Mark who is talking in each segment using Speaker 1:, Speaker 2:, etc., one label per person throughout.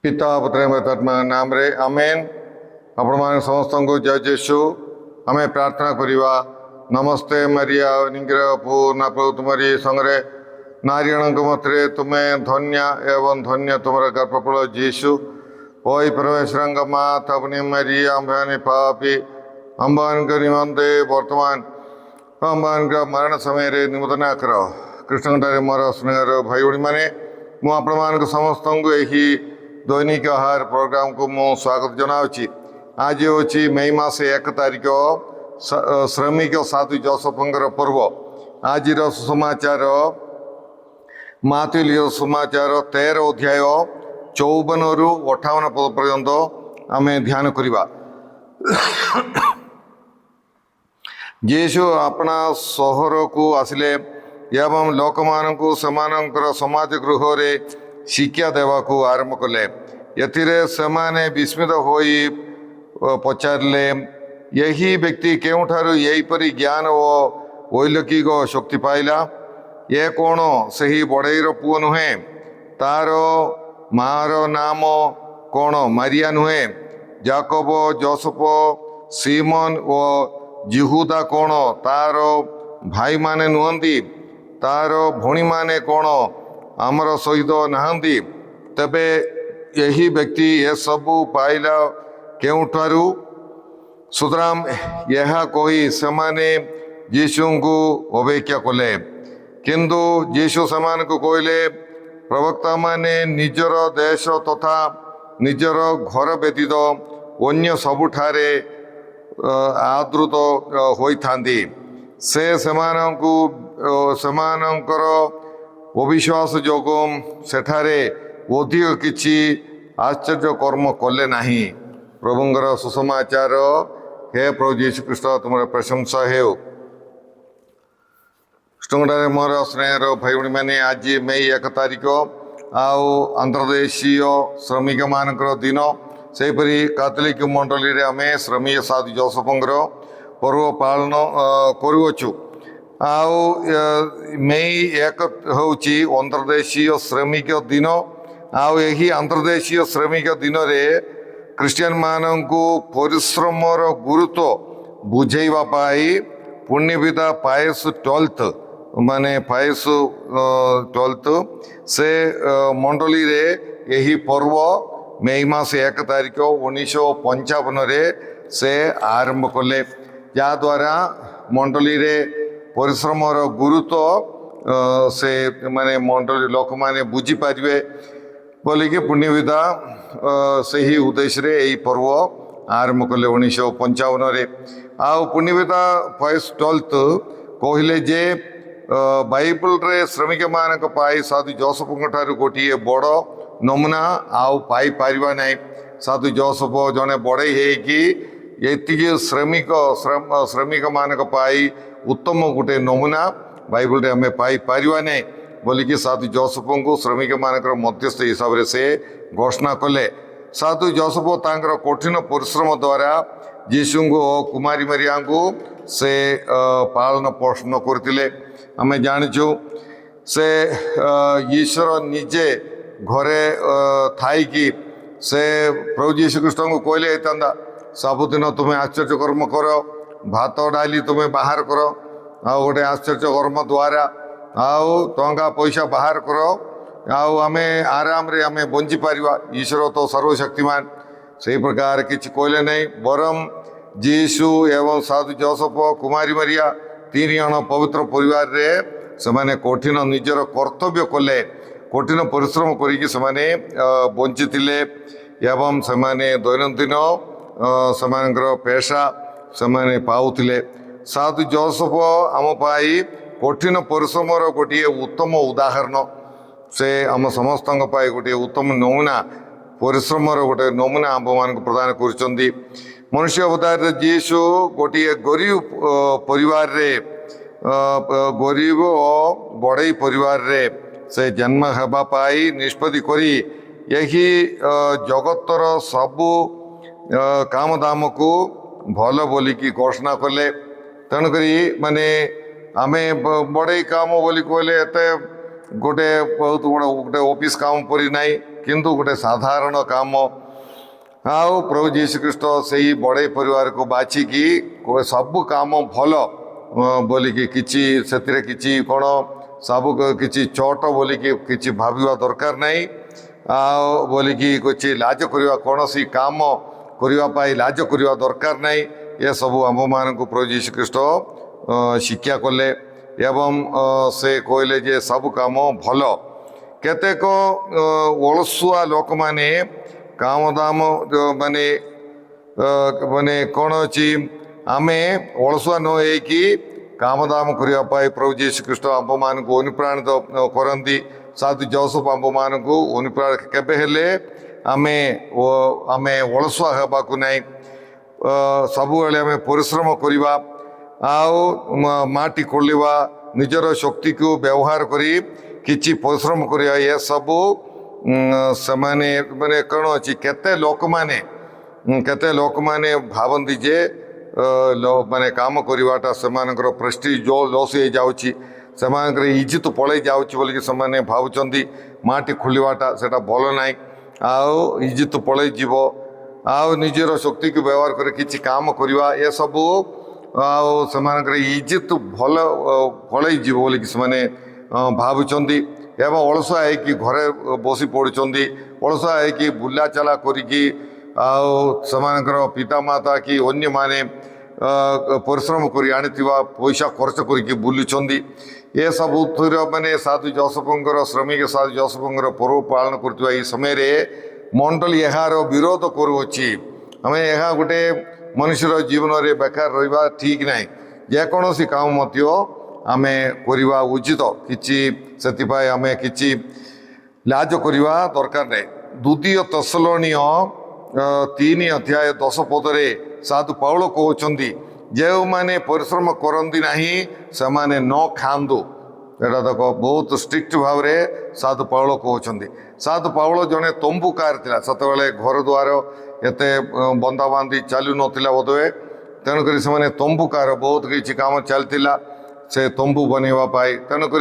Speaker 1: पिता पुत्र आत्मा नाम रे आमेन। आपण मान समस्त को जय जेसु आमे प्रार्थना करिवा। नमस्ते मरिया निग्रह पूर्ण प्रभु तुम्हारी संगरे नारीगण मध्य तुम्हें धन्य एवं धन्य तुम्हारा गर्भफल जीशु। ओई परमेश्वर माता अपनी मरिया अम्बानी पापी अम्बान निमंते वर्तमान अम्बान मरण समय निमंत्रण कर कृष्ण मोर स्नेहर भाई भाई मैंने मुझे समस्त को यही दैनिक आहार प्रोग्राम को मु स्वागत जनावि। आज हूँ मई मास 1 तारिख श्रमिक साधु जोसेफर पर्व। आज सुसमाचार माथुलियो सुसमाचार 13 अध्याय 54 रु 58 पद पर्यंत आम ध्यान करवा। यीशु अपना सहर को आसिले एवं लोक मानू सेमानंकर समाज गृह रे शिक्षा देवाकू आरंभ कले। एथिरे सेमाने विस्मित होई पचारे यही व्यक्ति केउठारु यहीपरि ज्ञान और वैलौकिक शक्ति पाइला? ये कौन सही बड़ईर पुओ नुहे? तार मार नाम कौन मारिया नुहे? जाकब जोसेफ सीमन और जिहुदा कौन तार भाई माने नुहंती? तार भणी माने कौन आमर सहित नहांती? तबे यही व्यक्ति ये सबू पाइला केउठारु? सुतराम यह कही सेमाने यीशु को अपेक्षा कले। किंतु यीशु सेमान को कहले, प्रवक्ता माने निजर देश तथा निजर घर व्यतीत अन्य सबुठारे आदृत होइथांती। से सेमानंकु सेमानंकर अविश्वास जोगु सेठारे अधिक किछि आश्चर्य कर्म कले नाही। प्रभुंकर सुसमाचार। हे प्रभु यीशु ख्रीष्ट तुमर प्रशंसा हे। कृष्णगढ़ मोर स्नेहर भाई भाई मैंने आज मई 1 तारिख आउ अंतर्देशीय श्रमिक मानकर दिन सेपरी कैथोलिक मंडली रे आमे श्रमिक साधु जोसेफर पर्व पालन करुअछु। आउ मई 1 होची अंतर्देशीय श्रमिक दिन। आउ यही अंतर्देशीय श्रमिक दिन रे क्रिश्चियन मानंकु परिश्रमर गुरुत्व बुझेइबा पाई पुण्यपिता पायस 12 माने पायस 12 से मंडली रे यही पर्व मई मास 1 तारिख 1955 रे से आरंभ कले। जद्वारा मंडली रे परिश्रमर गुरुत्व से माने मंडली लोक माने बुझी पारिबे बोलिकी पुण्यविदा से ही उद्देश्य रे यही पर्व आरंभ कले 1955 रे। आउ पुण्यविदा पायस 12 कहले जे बाइबल रे श्रमिक मानक पाई साधु जोसेफ ठारू गोटे बड़ नमूना आउ पाई पारिबा नहीं। साधु जोसेफ जने बड़े हेकी एतिके श्रमिक मानक पाई उत्तम गोटे नमूना बाइबल रे हमें पाई पारिबा नहीं बोलिकी साधु जोसेफ को श्रमिक मानकर मध्यस्थ हिसाब से घोषणा कले। साधु जोसेफ तांकर कठिन परिश्रम द्वारा यीशु को कुमारी मरिया को से पालन पोषण करते। आम जाचु से ईश्वर निजे घरे थाईकी से प्रभु यीशु कृष्ण को कहले होता सबुदिन तुम्हें आश्चर्य कर्म कर, भात डाली तुम्हें बाहर कर, आउ गोटे आश्चर्य कर्म द्वारा आउ टंका पैसा बाहर कर, आउ आमे आराम रे आमे बंची पारिबा। ईश्वर तो सर्वशक्तिमान से प्रकार किसी कहले नहीं। बरम यीशु एवं साधु जोसेफ कुमारी मरिया 3 जन पवित्र परिवार रे सेमाने कठिन निजर कर्तव्य कले। कठिन परिश्रम करिकि सेमाने बंचितिले एवं सेमाने दैनंदिन सेमानकर पेशा सेमाने पाउतिले। साधु जोसेफ आम पाई कठिन परिश्रमर गोटे उत्तम उदाहरण। से आम समस्त गोटे उत्तम नमूना परिश्रमर गोटे नमूना आम मान प्रदान कर। मनुष्य अवतार यीशु गोटे गरीब परिवार रे गरीब और बड़ई परिवार रे से जन्म हेबा पाई निष्पत्ति करी यही जगतर सबू काम दाम को भल बोलिकी घोषणा कले। तेणुकरी माने आमे बड़े काम बोली कहले एते गोटे बहुत बड़ गोटे ऑफिस काम परी नाई किंतु गोटे साधारण काम आउ प्रभु जीशुख्रीष्ट से ही बड़े परिवार को बाछिकी सब काम भल बोलिकी किछि सेतिरे किछि कोन सब किछि चोट बोलिकी किछि भाबिवा दरकार नहीं आउ बोलिकी किछि लाज करिवा कोनोसी काम करिवा पाई लाज करिवा दरकार नहीं ये सब आम मान को प्रभु जीशुख्रीष्ट शिक्षा कले एवं से कहले जे सब काम भल केतेक ओलसुआ लोक माने काम दाम माने माने कौन अच्छी आमे ओलसुआ न होकि काम दाम करने प्रभु जीशुख्रीष्ट आंब मान को अनुप्राणित करती साधु जोसेफ आंब मान को अनुप्राणित केबे हेले आमे आमे ओलसुआ हेबाकु नहीं सब आमे परिश्रम करवा आउ माटी खोलिवा निजर शक्ति को व्यवहार करी किछि परिश्रम करिया ये सबू समाने माने कौन अच्छी केते लोक माने भावती जे माने काम करवाटा से प्रेस्टीज जो लॉस हो जाउची से इज्जत पड़े जाउची बोल कि से भावुंट माटी खोलवाटा से भल नाई आउ इज्जत पड़े जीव आउ निजर शक्ति को व्यवहार कर किछि काम करवा ये सबू आउ से इज्जत भल पड़े जीव बोल कि से भावुंट एवं अलसुआ है घरे बसी पड़ुंट अलसुआ है बुला चला करी पिता माता कि अन्य माने परिश्रम कर आनी पैसा खर्च करके बुलूँ ये सब माने साधु जोसेफर श्रमिक साधु जोसेफर पर्व पालन कर समय मंडल यार विरोध करुच्ची आम यह गोटे मनुष्यर जीवन में बेकार रहा ठीक ना जेकोसी काम आमे करवा उचित किछि सेतिपाई आमे किछि लाज करवा दरकार नहीं द्वितीय तेसलोनिय 3 अध्याय 10 पदरे साधु पाउल कहउछंती जो माने परिश्रम करंती नहीं से माने न खांदु एटा देखो बहुत स्ट्रिक्ट भाव रे साधु पाउल कहउछंती साधु पाउल जने तंबुकार थिला सतबेले घर द्वार एते बंदा बांधी चालू नथिला बोधवे तेणुक से तंबुकार बहुत किछि काम चलतिला से तंबू बनवा पाई तेणुक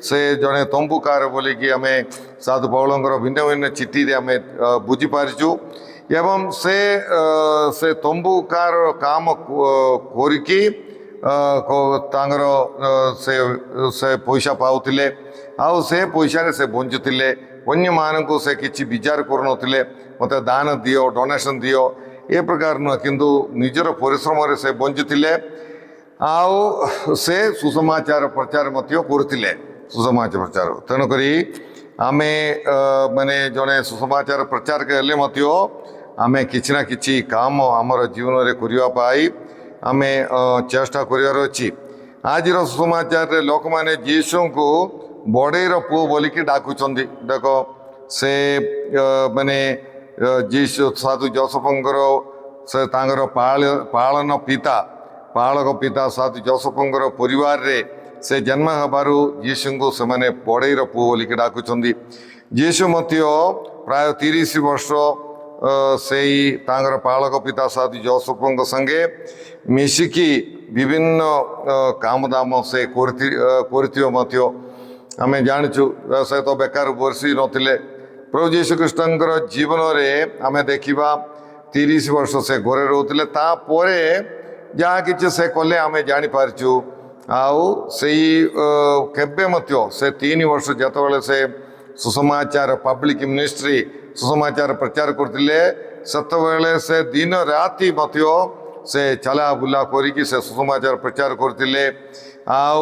Speaker 1: से जड़े तंबुकार बोलिकी आम साधु पाउलंकर भिन्न भिन्न चिठी आम बुझीपारिचु एवं से तंबुकार काम करिकी से पैसा पाउथिले आउ से पैसा से बंचुले अन्य मानक से किसी विचार करुनथिले मते दान दियो डोनेशन दियो ए प्रकार नुह किंतु निजर परिश्रम से बंचुले आउ से सुसमाचार प्रचार करते सुसमाचार प्रचार तेणुक आमे माने जड़े सुसमाचार प्रचार कले आमे किछि ना किछि काम आमर जीवन में करने आमे चेष्टा करार अच्छी आज सुसमाचार लोक मैंने जीशु को बड़ेर पुओ बोलिकी डाकुचंदी देख से माने जीशु साधु जोसेफर से पालन पिता पालक पिता साधु जोसेफर परिवार रे से जन्म हबारु जीशु को से माने बड़ेर पुओ बोलिकी डाकुचंदी जीशु प्राय 30 वर्ष से पालक पिता साधु जोसेफर संगे मिसिकी विभिन्न काम दाम से करथियो आमे जानिछु से तो बेकार बसी नथिले प्रभु जीशु ख्रीष्टर जीवन में आमे देखिबा 30 वर्ष से घरे रोते तापरे जहाँ कि से कले आमे जानी पारचु आउ से केबे मत्यो से 3 वर्ष जतबेले से सुसमाचार पब्लिक मिनिस्ट्री सुसमाचार प्रचार करथिले सतबेले से दिन राति मत्यो से चला बुला करिकी से सुसमाचार प्रचार करथिले आउ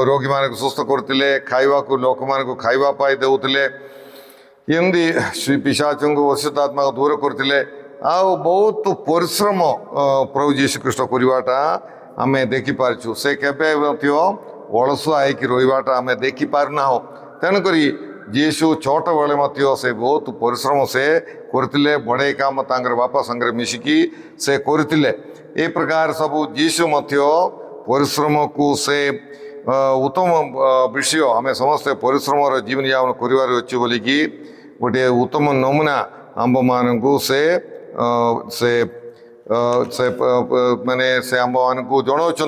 Speaker 1: रोगी मान को सुस्थ करथिले खाइबा को लोक मान को खाइबा पाई देउथिले एमदी पिशाचों को अशुद्धात्मा को दूर करथिले आउ बहुत परिश्रम प्रभु जीशु ख्रीष्ट करवाटा आम देखिपारचु से केबे अलसुआ होकि रहीबाटा आम देखिपारना हो तेणुक जीशु छोट बेले से बहुत परिश्रम से करते बड़े काम तांकर बापा संगे मिसिकी से करते ए प्रकार सबू जीशु परिश्रम को से उत्तम विषय आम समस्ते परिश्रम जीवन यापन कर बोलिकी गोटे उत्तम नमूना आंब मान से से से माने से आंब मान को जनाऊँच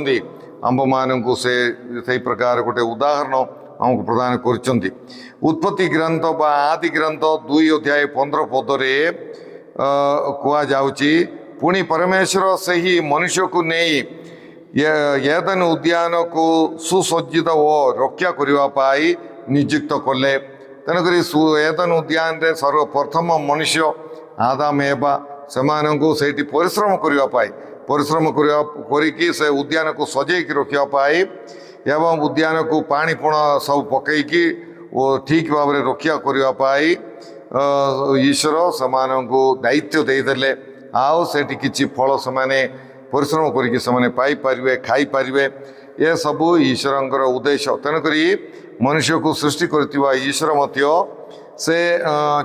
Speaker 1: आंब मान से प्रकार गोटे उदाहरण ଆମକୁ ପ୍ରଦାନ କରିଛନ୍ତି। ଉତ୍ପତ୍ତି ଗ୍ରନ୍ଥ ବା ଆଦି ଗ୍ରନ୍ଥ 2 ଅଧ୍ୟାୟ 15 ପଦରେ କୁହାଯାଉଛି, ପୁଣି ପରମେଶ୍ୱର ସେହି ମନୁଷ୍ୟକୁ ନେଇ ଏଦେନ ଉଦ୍ୟାନକୁ ସୁସଜ୍ଜିତ ଓ ରକ୍ଷା କରିବା ପାଇଁ ନିଯୁକ୍ତ କଲେ। ତେଣୁକରି ଏଦେନ ଉଦ୍ୟାନରେ ସର୍ବପ୍ରଥମ ମନୁଷ୍ୟ ଆଦାମ ଏବା ସେମାନଙ୍କୁ ସେଇଠି ପରିଶ୍ରମ କରିକି ସେ ଉଦ୍ୟାନକୁ ସଜେଇକି ରଖିବା ପାଇଁ ଏବଂ ଉଦ୍ୟାନକୁ ପାଣି ପୁଣ ସବୁ ପକେଇକି ଓ ଠିକ୍ ଭାବରେ ରକ୍ଷା କରିବା ପାଇଁ ଈଶ୍ୱର ସେମାନଙ୍କୁ ଦାୟିତ୍ୱ ଦେଇଦେଲେ। ଆଉ ସେଠି କିଛି ଫଳ ସେମାନେ ପରିଶ୍ରମ କରିକି ସେମାନେ ପାଇପାରିବେ, ଖାଇପାରିବେ। ଏସବୁ ଈଶ୍ୱରଙ୍କର ଉଦ୍ଦେଶ୍ୟ। ତେଣୁକରି ମନୁଷ୍ୟକୁ ସୃଷ୍ଟି କରିଥିବା ଈଶ୍ୱର ମଧ୍ୟ ସେ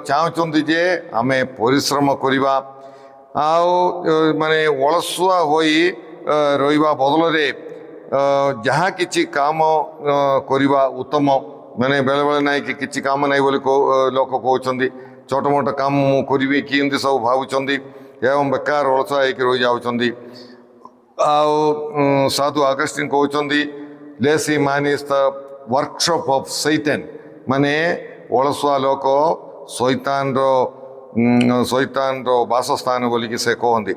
Speaker 1: ଚାହୁଁଛନ୍ତି ଯେ ଆମେ ପରିଶ୍ରମ କରିବା, ଆଉ ମାନେ ଅଳସୁଆ ହୋଇ ରହିବା ବଦଳରେ ଯାହା କିଛି କାମ କରିବା ଉତ୍ତମ। ମାନେ ବେଳେବେଳେ ନାହିଁ କି କିଛି କାମ ନାହିଁ ବୋଲି ଲୋକ କହୁଛନ୍ତି, ଛୋଟ ମୋଟ କାମ ମୁଁ କରିବି କି ଏମିତି ସବୁ ଭାବୁଛନ୍ତି ଏବଂ ବେକାର ଅଳସୁଆ ହେଇକି ରହିଯାଉଛନ୍ତି। ଆଉ ସାଧୁ ଅଗଷ୍ଟିନ କହୁଛନ୍ତି, lazy man is the workshop of ସୈତାନ୍। ମାନେ ଅଳସୁଆ ଲୋକ ଶୈତାନର ବାସସ୍ଥାନ ବୋଲିକି ସେ କହନ୍ତି।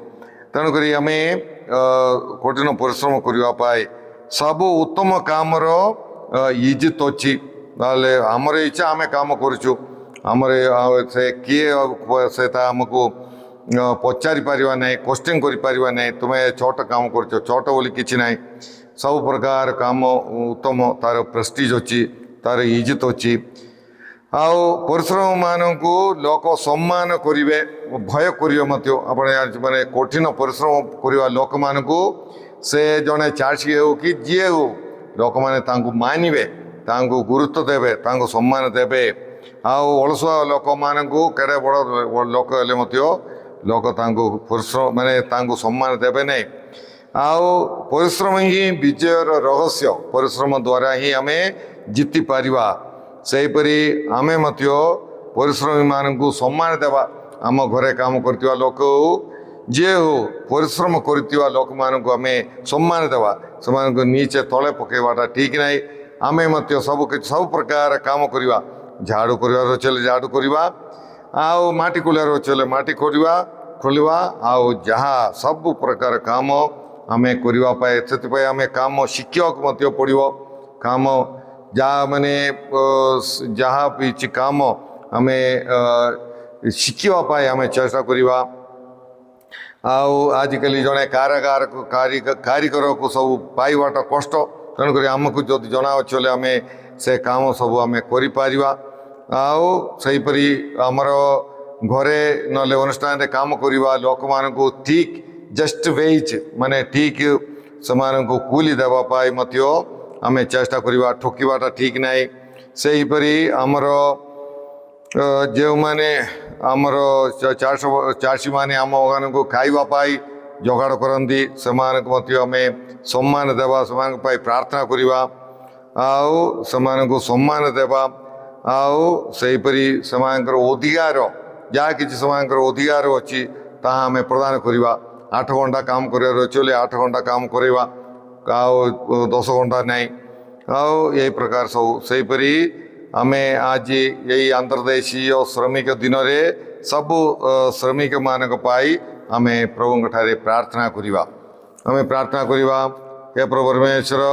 Speaker 1: ତେଣୁକରି ଆମେ କଠିନ ପରିଶ୍ରମ କରିବା ପାଇଁ ସବୁ ଉତ୍ତମ କାମର ଇଜ୍ଜତ ଅଛି। ନହେଲେ ଆମର ଇଚ୍ଛା ଆମେ କାମ କରୁଛୁ, ଆମର ସେ କିଏ ସେଟା ଆମକୁ ପଚାରି ପାରିବା ନାହିଁ, କ୍ୱେଶ୍ଚିନ୍ କରିପାରିବା ନାହିଁ, ତୁମେ ଛୋଟ କାମ କରୁଛ, ଛୋଟ ବୋଲି କିଛି ନାହିଁ। ସବୁ ପ୍ରକାର କାମ ଉତ୍ତମ, ତାର ପ୍ରେଷ୍ଟିଜ୍ ଅଛି, ତାର ଇଜ୍ଜତ ଅଛି। ଆଉ ପରିଶ୍ରମମାନଙ୍କୁ ଲୋକ ସମ୍ମାନ କରିବେ, ଭୟ କରିବେ ମଧ୍ୟ। ଆପଣ ମାନେ କଠିନ ପରିଶ୍ରମ କରିବା ଲୋକମାନଙ୍କୁ ସେ ଜଣେ ଚାଷୀ ହେଉ କି ଯିଏ ହେଉ, ଲୋକମାନେ ତାଙ୍କୁ ମାନିବେ, ତାଙ୍କୁ ଗୁରୁତ୍ୱ ଦେବେ, ତାଙ୍କୁ ସମ୍ମାନ ଦେବେ। ଆଉ ଅଳସୁଆ ଲୋକମାନଙ୍କୁ କେଡ଼େ ବଡ଼ ଲୋକ ହେଲେ ମଧ୍ୟ ଲୋକ ତାଙ୍କୁ ତାଙ୍କୁ ସମ୍ମାନ ଦେବେ ନାହିଁ। ଆଉ ପରିଶ୍ରମ ହିଁ ବିଜୟର ରହସ୍ୟ। ପରିଶ୍ରମ ଦ୍ୱାରା ହିଁ ଆମେ ଜିତିପାରିବା। ସେହିପରି ଆମେ ମଧ୍ୟ ପରିଶ୍ରମୀମାନଙ୍କୁ ସମ୍ମାନ ଦେବା। ଆମ ଘରେ କାମ କରୁଥିବା ଲୋକ ହେଉ, ଯିଏ ହେଉ, ପରିଶ୍ରମ କରୁଥିବା ଲୋକମାନଙ୍କୁ ଆମେ ସମ୍ମାନ ଦେବା। ସେମାନଙ୍କୁ ନିଚେ ତଳେ ପକାଇବାଟା ଠିକ୍ ନାହିଁ। ଆମେ ମଧ୍ୟ ସବୁ ପ୍ରକାର କାମ କରିବା। ଝାଡ଼ୁ କରିବାର ଅଛି ହେଲେ ଝାଡ଼ୁ କରିବା, ଆଉ ମାଟି ଖୋଳିବାର ଅଛି ହେଲେ ମାଟି ଖୋଳିବା, ଆଉ ଯାହା ସବୁ ପ୍ରକାର କାମ ଆମେ କରିବା ପାଇଁ, ସେଥିପାଇଁ ଆମେ କାମ ଶିଖିବାକୁ ମଧ୍ୟ ପଡ଼ିବ। କାମ ଯାହା ବି କିଛି କାମ ଆମେ ଶିଖିବା ପାଇଁ ଆମେ ଚେଷ୍ଟା କରିବା। ଆଉ ଆଜିକାଲି ଜଣେ କାରିଗରକୁ ସବୁ ପାଇବାଟା କଷ୍ଟ। ତେଣୁକରି ଆମକୁ ଯଦି ଜଣାଅଛି ହେଲେ ଆମେ ସେ କାମ ସବୁ ଆମେ କରିପାରିବା। ଆଉ ସେହିପରି ଆମର ଘରେ ନହେଲେ ଅନୁଷ୍ଠାନରେ କାମ କରିବା ଲୋକମାନଙ୍କୁ ଠିକ୍ ଜଷ୍ଟ ୱେଜ୍, ମାନେ ଠିକ୍ ସେମାନଙ୍କୁ କୁଲି ଦେବା ପାଇଁ ମଧ୍ୟ ଆମେ ଚେଷ୍ଟା କରିବା। ଠକିବାଟା ଠିକ୍ ନାହିଁ। ସେହିପରି ଆମର ଯେଉଁମାନେ ଆମର ଚାଷୀମାନେ ଆମମାନଙ୍କୁ ଖାଇବା ପାଇଁ ଯୋଗାଡ଼ କରନ୍ତି, ସେମାନଙ୍କୁ ମଧ୍ୟ ଆମେ ସମ୍ମାନ ଦେବା, ସେମାନଙ୍କ ପାଇଁ ପ୍ରାର୍ଥନା କରିବା, ଆଉ ସେମାନଙ୍କୁ ସମ୍ମାନ ଦେବା। ଆଉ ସେହିପରି ସେମାନଙ୍କର ଅଧିକାର, ଯାହା କିଛି ସେମାନଙ୍କର ଅଧିକାର ଅଛି ତାହା ଆମେ ପ୍ରଦାନ କରିବା। 8 ଘଣ୍ଟା କାମ କରିବାର ଅଛି ହେଲେ 8 ଘଣ୍ଟା କାମ କରିବା, ଆଉ 10 ଘଣ୍ଟା ନାହିଁ। ଆଉ ଏହି ପ୍ରକାର ସବୁ। ସେହିପରି ଆମେ ଆଜି ଏହି ଅନ୍ତର୍ଦେଶୀୟ ଶ୍ରମିକ ଦିନରେ ସବୁ ଶ୍ରମିକମାନଙ୍କ ପାଇଁ ଆମେ ପ୍ରଭୁଙ୍କ ଠାରେ ପ୍ରାର୍ଥନା କରିବା। ଆମେ ପ୍ରାର୍ଥନା କରିବା, ହେ ପ୍ରଭୁ ପରମେଶ୍ୱର,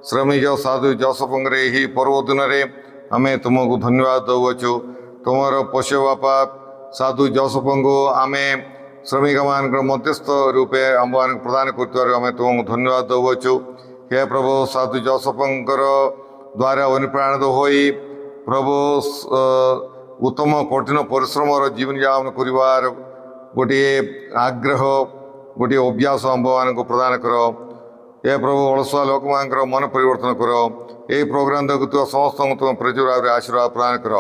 Speaker 1: ଶ୍ରମିକ ସାଧୁ ଯୋସେଫଙ୍କର ଏହି ପର୍ବ ଦିନରେ ଆମେ ତୁମକୁ ଧନ୍ୟବାଦ ଦେଉଅଛୁ। ତୁମର ପୋଷ୍ୟ ବାପା ସାଧୁ ଯୋସେଫଙ୍କୁ ଆମେ ଶ୍ରମିକମାନଙ୍କର ମଧ୍ୟସ୍ଥ ରୂପେ ଆମମାନଙ୍କୁ ପ୍ରଦାନ କରୁଥିବାରୁ ଆମେ ତୁମକୁ ଧନ୍ୟବାଦ ଦେଉଅଛୁ। ହେ ପ୍ରଭୁ, ସାଧୁ ଯୋସେଫଙ୍କର ଦ୍ୱାରା ଅନୁପ୍ରାଣିତ ହୋଇ ପ୍ରଭୁ ଉତ୍ତମ କଠିନ ପରିଶ୍ରମର ଜୀବନଯାପନ କରିବାର ଗୋଟିଏ ଆଗ୍ରହ, ଗୋଟିଏ ଅଭ୍ୟାସ ଆମ୍ଭମାନଙ୍କୁ ପ୍ରଦାନ କର। ଏ ପ୍ରଭୁ, ଅଳସୁଆ ଲୋକମାନଙ୍କର ମନ ପରିବର୍ତ୍ତନ କର। ଏହି ପ୍ରୋଗ୍ରାମ ଦେଖୁଥିବା ସମସ୍ତଙ୍କୁ ତୁମ ପ୍ରଚୁର ଭାବରେ ଆଶୀର୍ବାଦ ପ୍ରଦାନ କର।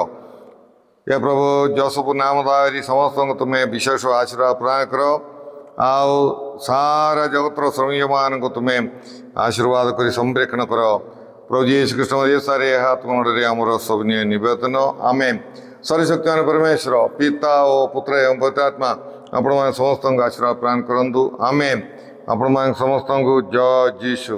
Speaker 1: ଏ ପ୍ରଭୁ, ଯୋସେଫ ନାମଧାରୀ ସମସ୍ତଙ୍କୁ ତୁମେ ବିଶେଷ ଆଶୀର୍ବାଦ ପ୍ରଦାନ କର। ଆଉ ସାରା ଜଗତର ଶ୍ରମିକମାନଙ୍କୁ ତୁମେ ଆଶୀର୍ବାଦ କରି ସଂରକ୍ଷଣ କର। ପ୍ରଭୁ ଯୀଶୁ ଖ୍ରୀଷ୍ଟ ମରିସାରେ ଏହା ତୁମରେ ଆମର ସବୁ ନିବେଦନ। ଆମେନ୍। ସର୍ବଶକ୍ତିମାନ ପରମେଶ୍ୱର ପିତା ଓ ପୁତ୍ର ଏବଂ ପବିତ୍ର ଆତ୍ମା ଆପଣମାନେ ସମସ୍ତଙ୍କୁ ଆଶୀର୍ବାଦ ପ୍ରଦାନ କରନ୍ତୁ। ଆମେନ୍। ଆପଣମାନେ ସମସ୍ତଙ୍କୁ ଜୟ ଯୀଶୁ।